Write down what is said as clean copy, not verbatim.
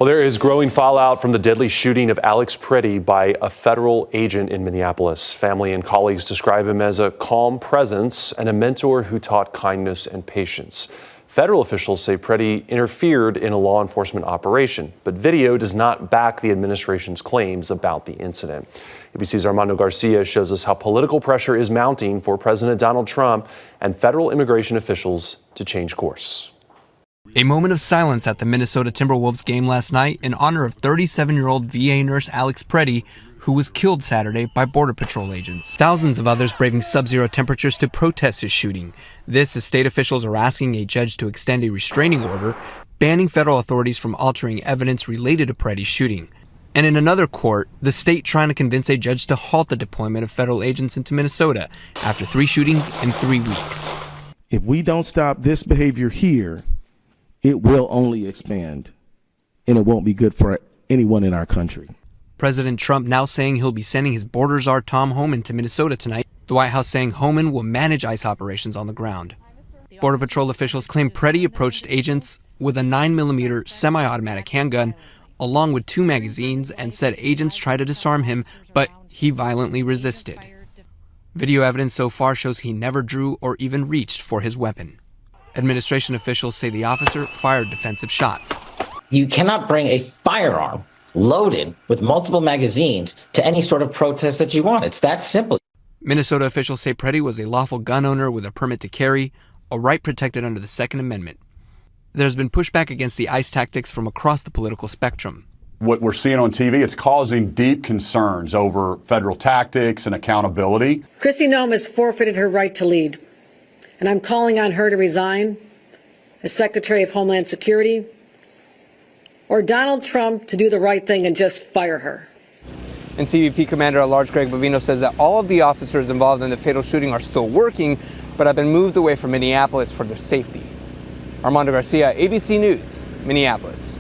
Well, there is growing fallout from the deadly shooting of Alex Pretti by a federal agent in Minneapolis. Family and colleagues describe him as a calm presence and a mentor who taught kindness and patience. Federal officials say Pretti interfered in a law enforcement operation, but video does not back the administration's claims about the incident. ABC's Armando Garcia shows us how political pressure is mounting for President Donald Trump and federal immigration officials to change course. A moment of silence at the Minnesota Timberwolves game last night in honor of 37-year-old VA nurse Alex Pretti, who was killed Saturday by Border Patrol agents. Thousands of others braving sub-zero temperatures to protest his shooting. This as state officials are asking a judge to extend a restraining order, banning federal authorities from altering evidence related to Pretti's shooting. And in another court, the state trying to convince a judge to halt the deployment of federal agents into Minnesota after 3 shootings in 3 weeks. If we don't stop this behavior here, it will only expand, and it won't be good for anyone in our country. President Trump now saying he'll be sending his border czar Tom Homan to Minnesota tonight. The White House saying Homan will manage ICE operations on the ground. Border Patrol officials claim Pretti approached agents with a 9mm semi-automatic handgun, along with 2 magazines, and said agents tried to disarm him, but he violently resisted. Video evidence so far shows he never drew or even reached for his weapon. Administration officials say the officer fired defensive shots. You cannot bring a firearm loaded with multiple magazines to any sort of protest that you want. It's that simple. Minnesota officials say Pretti was a lawful gun owner with a permit to carry, a right protected under the Second Amendment. There's been pushback against the ICE tactics from across the political spectrum. What we're seeing on TV, it's causing deep concerns over federal tactics and accountability. Kristi Noem has forfeited her right to lead, and I'm calling on her to resign as Secretary of Homeland Security, or Donald Trump to do the right thing and just fire her. And CBP Commander-at-Large Greg Bovino says that all of the officers involved in the fatal shooting are still working, but have been moved away from Minneapolis for their safety. Armando Garcia, ABC News, Minneapolis.